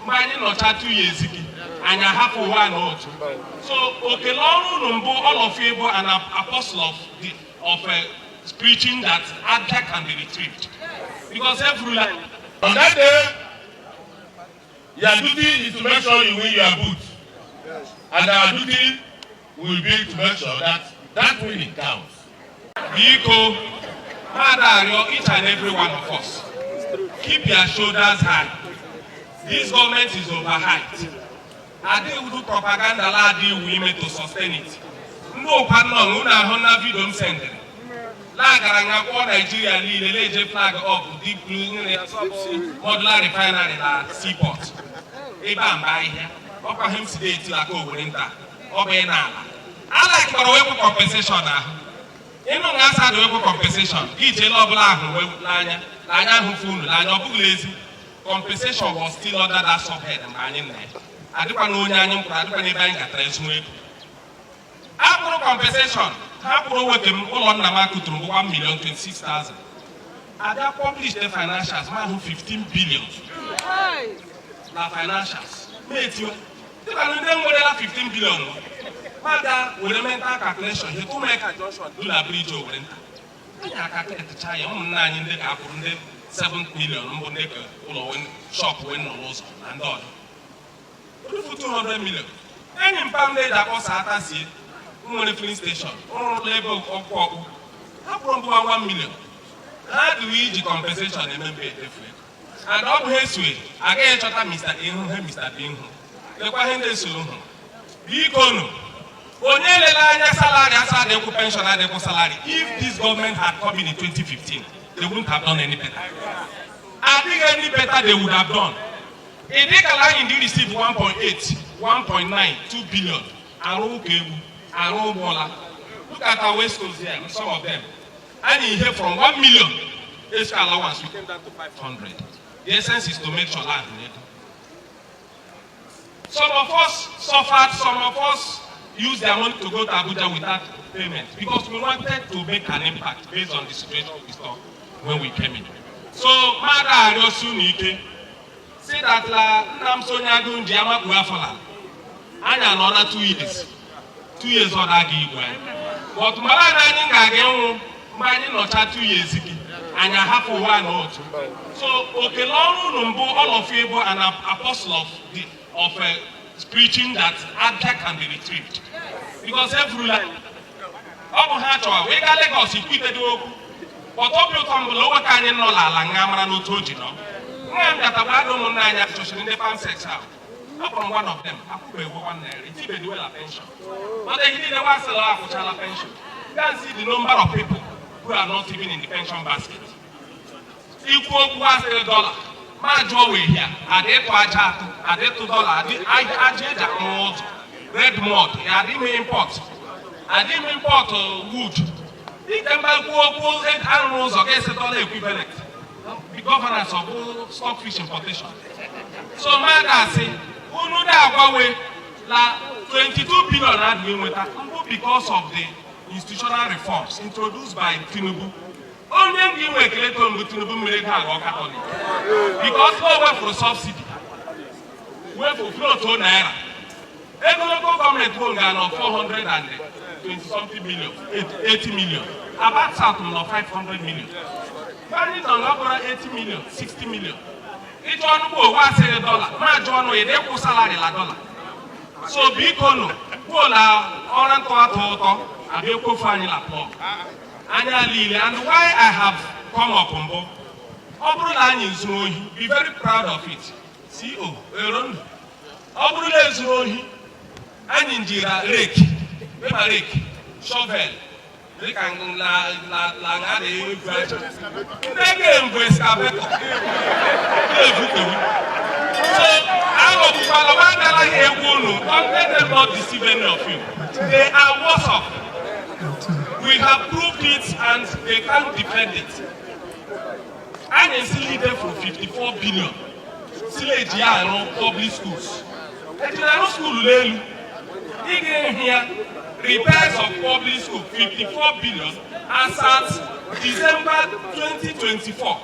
Many not 2 years ago, and I have for one or two. So, okay, all of you are an apostle of preaching that Abia can be retrieved. Because every line. On that day, your duty is to make sure you win your boots. Yes. And our duty will be to make sure that winning counts. Biko, Madario, each and every one of us, keep your shoulders high. This government is overhyped. Ade do propaganda la di women to sustain it. No pardon, una hona video sending. La garanga ko Nigeria leje flag up deep blue modular refinery na seaport. Eba mba ihe. Okwa him today till ako winter. Obe na ala. I like for compensation now. Inu nga sa do compensation. Ije lo bula ahun we lanya. Lanya hu funu, lanya obu lazy. Compensation was still under that subhead and banning there. I do not know any bank at Resway. After compensation, how work all on Namako to 1,026,000. I have published the financials, man, 15 billion. The financials. Mate, you don't know 15 billion. Mother, with a mental calculation, you to make a junction, do the bridge over it. I calculate the child, 9 in the 7 million, shop win also, and all. 200 million. Any impounded that was at us, filling station, or level of Quabu. How from 1 million? How do we the compensation in the and up his way, again, Mr. Inhu, Mr. Binhu. The Quahende Sulu. Bikono. Only salary as a pension and salary. If this government had come in 2015, they wouldn't have done any better. I think any better they would have done. A decade indeed received 1.8, 1.9, 2 billion. Look at our West Coast here, some of them. And in here from 1 million, extra allowance, we came down to 500. The essence is to make sure land. Some of us suffered, some of us used their money to go to Abuja without payment because we wanted to make an impact based on the situation we saw when we came in. So, Mada Yosunike, say that Namsonia Gunjama Guafola. I am on 2 years. 2 years on Agigwe. But Malana again, Mani not 2 years ago, and I have for 1 or 2. So, okay, all of you are an apostle of preaching that Abia can be retrieved. Because every line, we got Lagos, but all you come below, what can you know? Langamara no told you, no? I'm that I don't know in the farm sex out. Not from one of them, I put one there, it's even a pension. But they didn't want to allow for child pension. You can see the number of people who are not even in the pension basket. Equal $1 my joy here, I did $2, I did red mud, I didn't import. I didn't import wood. If them buy animals against the dollar equivalent, the governance of stockfish importation. So, man, I say, who know that way? 22 billion had been with that because of the institutional reforms introduced by Tinubu. Only give a creator with Tinubu or Catholic. Because no way for subsidy. Where for flow to Naira. Every local government will get 420 something million, 80 million. About South of 500 million. Married on 80 million, 60 million. Each one will $1 my John way, they will salary $1. So big on Oran Toato, and you go find and why I have come up on board. Obrulani is be very proud of it. CEO, Aaron. Obrula is Rohi, and Injira rake, shovel. They can la So I don't let them not deceive any of you. They are worse off. We have proved it and they can't defend it. I am still leader for 54 billion. Still a public schools. The school here, repairs of public school 54 billion as at December 2024.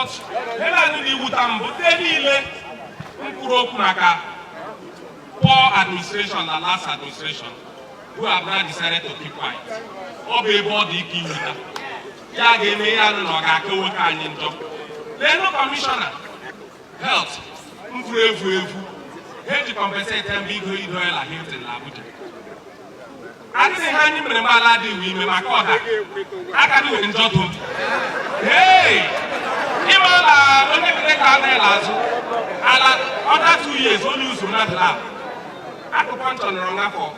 but hele ndị wuta mbụ ndị niile mkpụrụ okwu maka poor administration and last administration who have now decided to keep quiet. Ọ bụ ebe ọ dị ike iwuta ya ga-eme ya na ọ ga-aka nwoke anyị njọ. Leno Commissioner Health mfuru evu ha ji compensate mbe igo idoela Hilton na Abuja. Adịghị ha anyị mere mgbala adịghị ime maka ọda aka dị were njọ tụ. Ịma na onye bide ka a na-ele azụ ala ọda 2 years onye uzu mmadụ lab akụkọ nchọ nọrọ nga for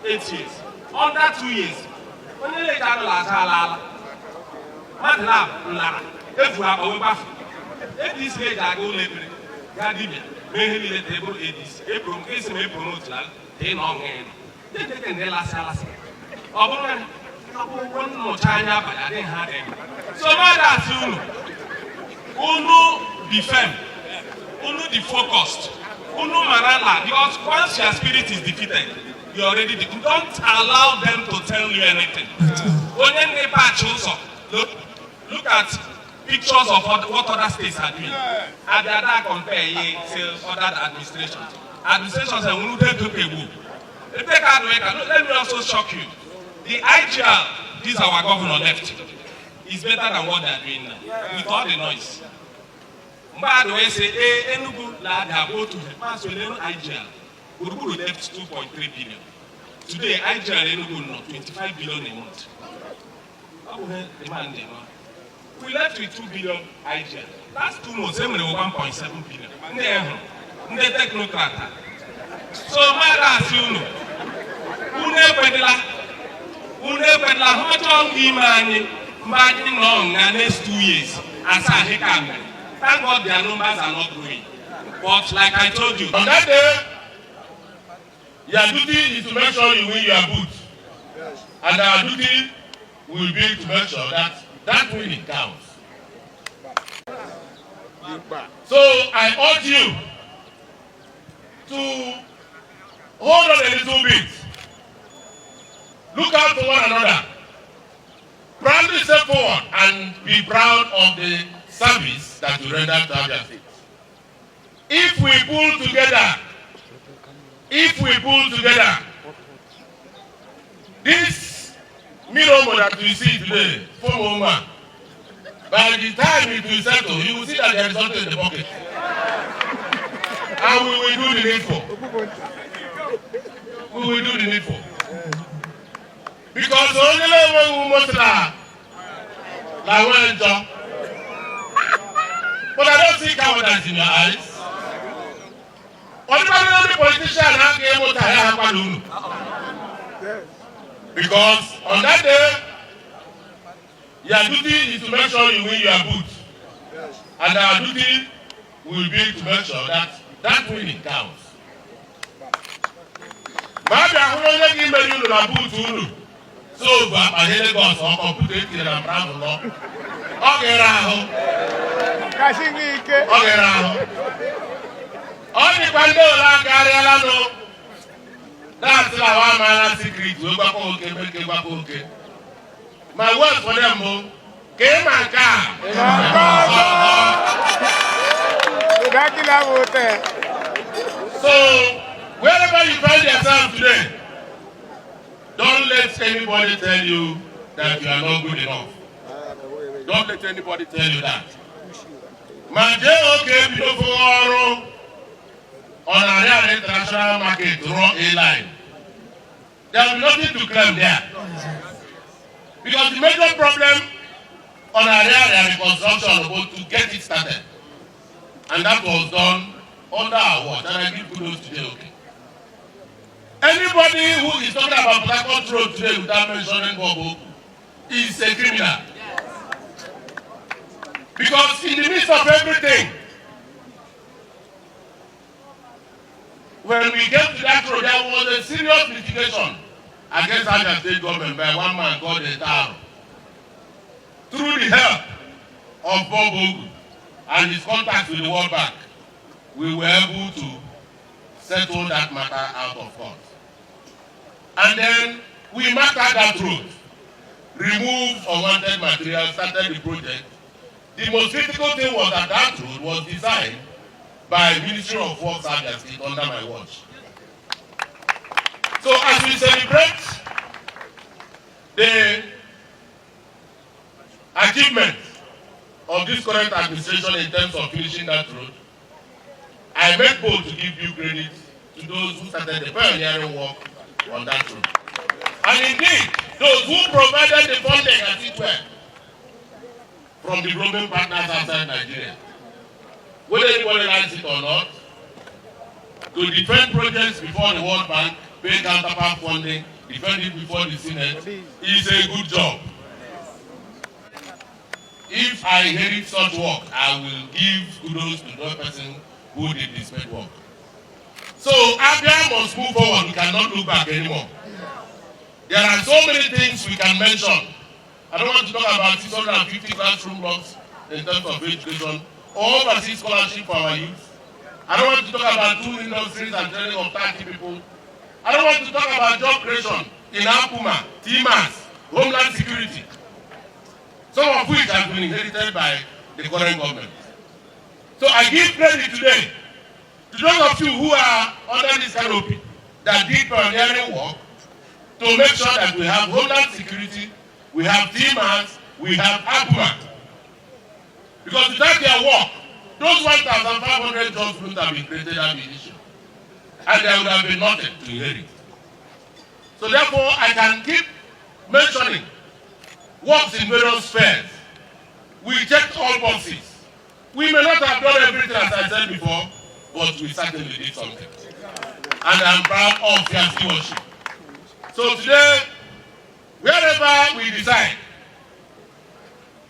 8 years under 2 years onye na-eji adụla aza ala mmadụ lab nlara efu akpa wee gbafu ADC eji aga ụlọ ekpere ga dibịa mee ihe niile ta ebụrụ ADC eburu nke isi ma epromote la dị na ọṅụ ịnụ dịdịke ndị lasị alasị ọ bụrụ ya akwụkwọ nnụcha anya abalị adịghị ha dị so mmadụ asị unu be firm, unu be focused, unu marala, because once your spirit is defeated, you already defeated. Don't allow them to tell you anything. Look at pictures of what other states are doing. Abia compare ye to other administrations. Administrations are unu take people. Let me also shock you. The IGL, this our governor left, is better than what they are doing now, with all the noise. But when say Enugu la go to the past with IGL, Uruburu left 2.3 billion. Today IGL Enugu no 25 billion a month. We left with 2 billion IGL. Last 2 months, we were 1.7 billion. Nde technocrat. So my last une pedla hoto imani mbadi no na next 2 years asa hekam. Thank God their numbers are not growing. But like I told you, on that day, your duty is to make sure you win your boots. Yes. And our duty will be to make sure that that winning counts. So I urge you to hold on a little bit. Look out for one another. Proudly step forward and be proud of the service that you render to Abia State. If we pull together, this Miromo that we see today, Fomoma, by the time it will settle, you will see that there is something in the pocket. And we will do the needful. We will do the needful. Because only when we must la wenjo. But I don't see cowardice in your eyes. Only politician has been able to have. Because on that day, your duty is to make sure you win your boots. And our duty will be to make sure that that winning counts. Maybe I will not give you the boot. So, I hear the boss or put it in a brown law. Okay, Raho. Okay, Raho. Only Pandola Garialano. That's our man secret. We go okay. My word for them, came and come. So, wherever you find yourself today, don't let anybody tell you that you are not good enough. Don't let anybody tell you that. Okay, before on a real international market, draw a line. There will be nothing to claim there. Because the major problem on a real reconstruction was to get it started. And that was done under our watch. And I give kudos today, okay. Anybody who is talking about Black Road today without mentioning Bobo is a criminal. Because in the midst of everything, when we get to that road, there was a serious litigation against Abia State government by one man called Etaro. Through the help of Bob Ogu and his contacts with the World Bank, we were able to settle that matter out of court. And then we mapped out that road, removed unwanted material, started the project, The most critical thing was that that road was designed by Ministry of Works Abia State under my watch. So as we celebrate the achievement of this current administration in terms of finishing that road, I make bold to give due credit to those who started the pioneering work on that road. And indeed, those who provided the funding as it were from the global partners outside Nigeria, whether anybody likes it or not, to defend projects before the World Bank, pay counterpart funding, defend it before the Senate, is a good job. If I inherit such work, I will give kudos to the person who did this great work. So Abia must move forward. We cannot look back anymore. There are so many things we can mention. I don't want to talk about 650 classroom blocks in terms of education, or overseas scholarship for our youth. I don't want to talk about 2 industries and training of 30 people. I don't want to talk about job creation in Akuma, TMAS, Homeland Security, some of which have been inherited by the current government. So I give credit today to those of you who are under this canopy that did pioneering work to make sure that we have Homeland Security, we have TMAS, we have Akuma. Because without their work, those 1,500 jobs wouldn't have been created at the issue. And there would have been nothing to inherit. So therefore, I can keep mentioning works in various spheres. We checked all boxes. We may not have done everything as I said before, but we certainly did something. And I'm proud of your stewardship. So today, wherever we decide,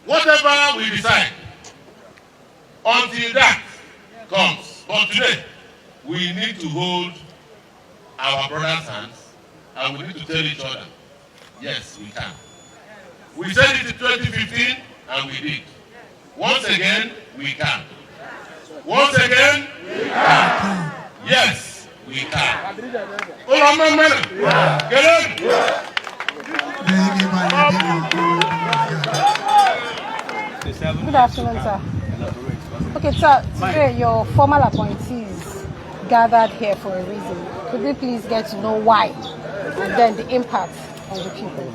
whatever we decide, until that comes. But today, we need to hold our brothers' hands and we need to tell each other, yes, we can. We said it in 2015 and we did. Once again, we can. Once again, we can. Yes, we can. Good afternoon, sir. Okay, sir, today your formal appointees gathered here for a reason. Could we please get to know why and then the impact on the people?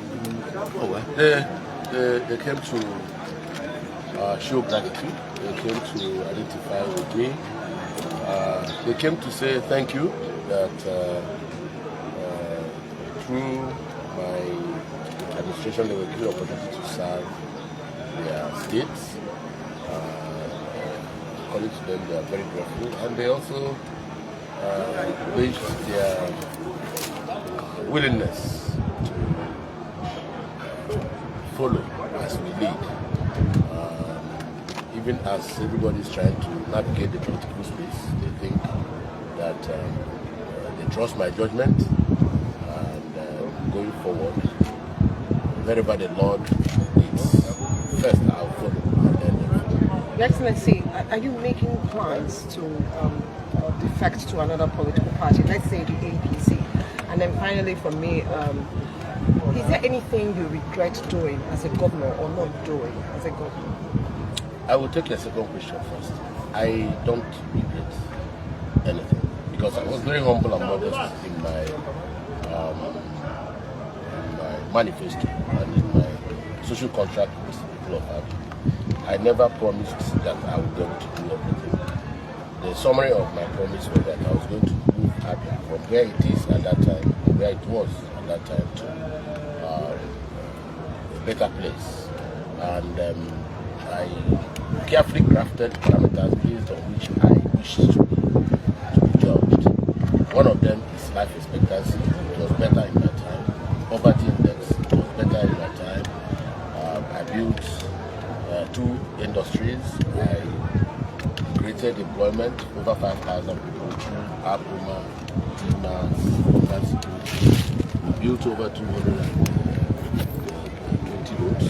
Oh, they came to show gratitude. They came to identify with me. They came to say thank you that through my administration they were given opportunity to serve their states. According to them, they are very grateful, and they also raised their willingness to follow as we lead. Even as everybody is trying to navigate the political space, they think that they trust my judgment, and going forward, wherever the Lord leads, first I'll follow. Your Excellency, are you making plans to defect to another political party, let's say the APC? And then finally from me, is there anything you regret doing as a governor or not doing as a governor? I will take your second question first. I don't regret anything because I was very humble and modest in my manifesto and in my social contract with the people of Abia. I never promised that I would be able to do everything. The summary of my promise was that I was going to move Abia from where it is at that time, where it was at that time, to a better place. And I carefully crafted parameters based on which I wish to be judged. One of them is life expectancy. It was better in my time. Poverty index, it was better in my time. I built 2 industries. I created employment, over 5,000 people through Akuma, TMAS, Homeland Security. We built over 220 roads.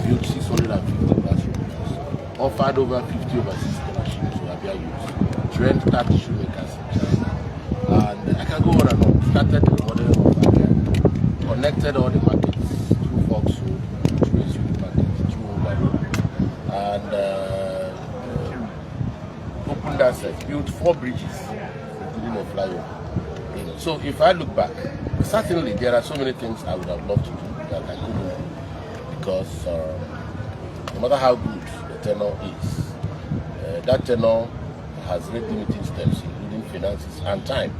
Built 650 classrooms. Offered over 50 overseas scholarships to Abia youth. Trained 30 shoemakers. And I can go on and on. Started the model of Abia. Connected all the markets through Fox Road, through Youth Market, through Overload. And and opened assets, built 4 bridges, including a flyover. You know, so if I look back, certainly there are so many things I would have loved to do that I couldn't do because no matter how good the tenor is, that tenor has rate limiting steps, including finances and time.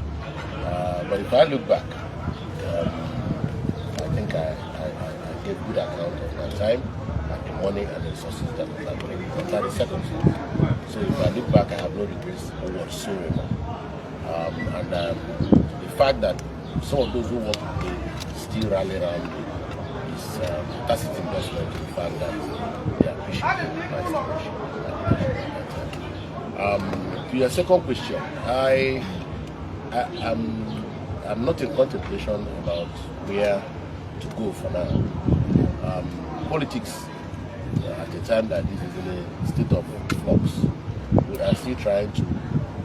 But if I look back, I think I gave good account of my time and the money and the resources that I had under the circumstances. So if I look back, I have no regrets whatsoever. And the fact that some of those who work with me still rally around me is tacit investment in the fact that they appreciate my situation. To your second question, I'm not in contemplation about where to go for now. Politics at the time that this is in a state of flux, we are still trying to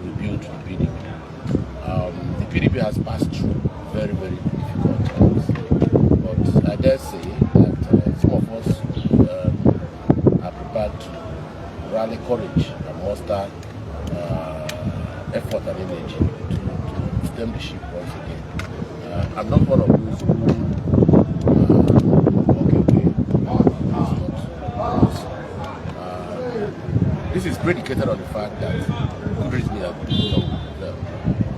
rebuild the PDP. The PDP has passed through very, very difficult times, but I dare say that some of us are prepared to rally courage and muster effort and energy to stem the ship once again. I'm not one of those who this is predicated on the fact that good reason I could not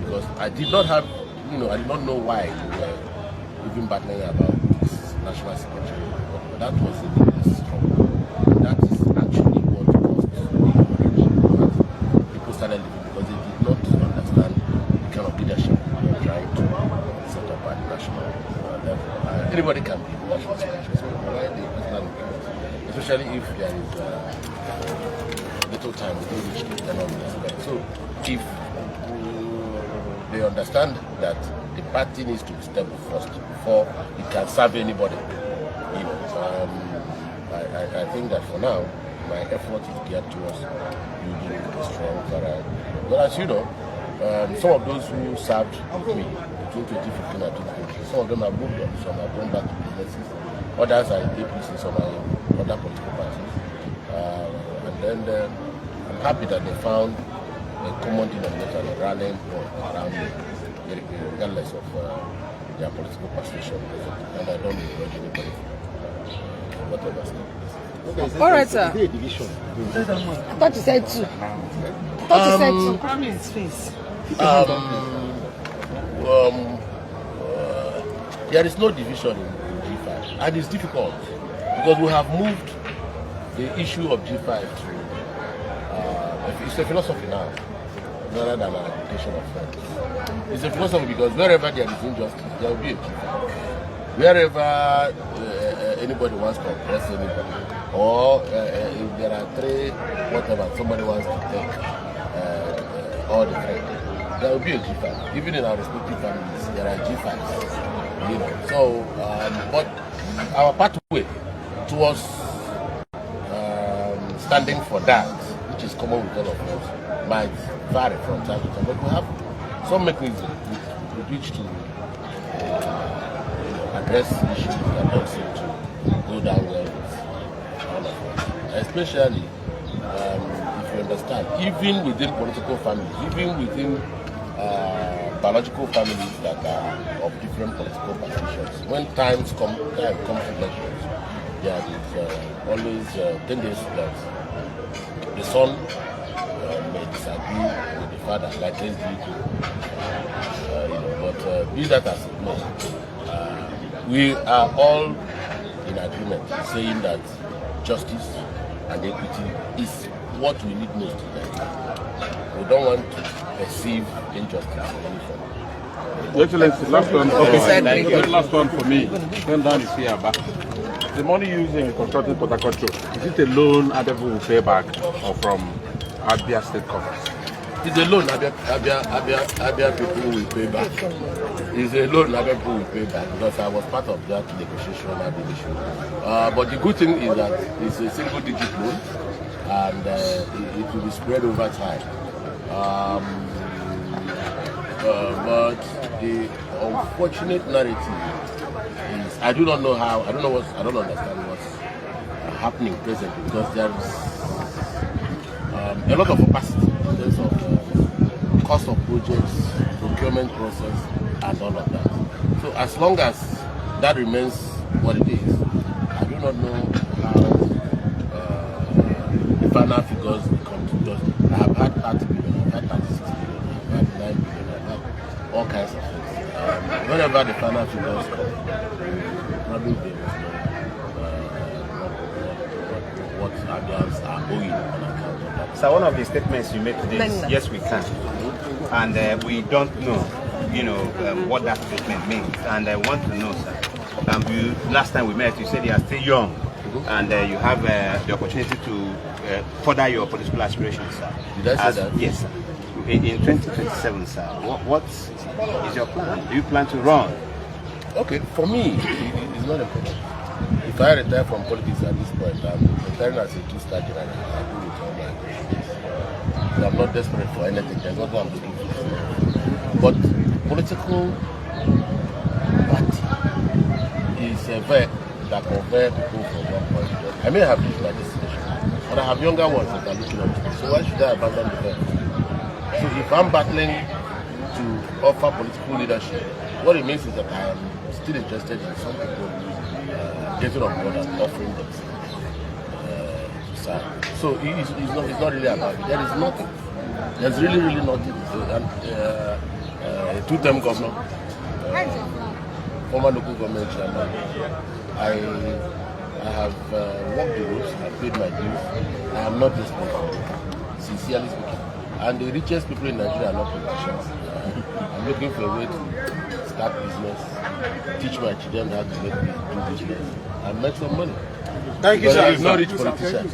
because I did not have, I did not know why we were even battling about this national security. But that was a struggle. That is actually what caused the courage people started living because they did not understand the kind of leadership we were trying to set up at the national level. Anybody can be national security, especially if there is little time within which they cannot respect. So if they understand that the party needs to be stable first before it can serve anybody, I think that for now my effort is geared towards building a strong variety. But as you know, some of those who served with me between 2015 and 2020, some of them have moved on, some have gone back to businesses, others are in APC, some are in other political parties. And I'm happy that they found a common denominator, a rallying point around me, regardless of their political persuasion. And I don't begrudge anybody for whatever step. All right, sir. I thought you said 2. Probably his face. There is no division in G5, and it's difficult because we have moved the issue of G5 to it's a philosophy now, rather than an application of friends. It's a philosophy because wherever there is injustice, there will be a G5. Wherever anybody wants to oppress anybody, or if there are 3, whatever, somebody wants to take all the credit, there will be a G5. Even in our respective families, there are G5s. So, but our pathway towards standing for that, which is common with all of us, might vary from time to time. But we have some mechanisms with which to address issues that don't seem to go down well with all of us. Especially if you understand, even within political families, even within biological families that are of different political positions, when time comes to elections, there is always tendency that the son may disagree with the father, like let's do but be that as it may, we are all in agreement saying that justice and equity is what we need most in life. We don't want to perceive injustice in any form. Your Excellency, last one. Okay, last one for me. Turn down is here back. The money used in constructing Port Harcourt Road, is it a loan Abia will pay back or from Abia State Coffers? It's a loan Abia people will pay back. It's a loan Abia people will pay back because I was part of that negotiation at the issue. But the good thing is that it's a single digit loan and it will be spread over time. But the unfortunate narrative is I don't understand happening presently because there's a lot of opacity in terms of cost of projects, procurement process, and all of that. So as long as that remains what it is, I do not know how the final figures will come to just. I have had 30 billion, I've had 36 billion, I've had 9 billion, I've had all kinds of things. Whenever the final figures come, probably they will know what Abians are owing on account of that. So one of the statements you made today is, yes, we can. And we don't know, what that statement means. And I want to know, sir, last time we met, you said you are still young, and you have the opportunity to further your political aspirations, sir. Did I say that? Yes, sir. In 2027, sir, what is your plan? Do you plan to run? Okay, for me, it's not a problem. If I retire from politics at this point, I'm retiring as a two-star general. I do with all my questions. I'm not desperate for anything. There's nothing I'm looking for. But political party is a vehicle that conveys people from one point to another. I may have reached my destination, but I have younger ones that are looking up to me. So why should I abandon the vehicle? So if I'm battling to offer political leadership, what it means is that I am still interested in some people getting on board and offering themselves to serve. So it's not really about it. There is nothing. There's really nothing. A two-term governor, former local government chairman. I have walked the roads, I've paid my dues. I am not desperate, sincerely speaking. And the richest people in Nigeria are not politicians. I'm looking for a way to start business, teach my children how to do business, and make some money. Thank you, but sir. I'm not rich politician.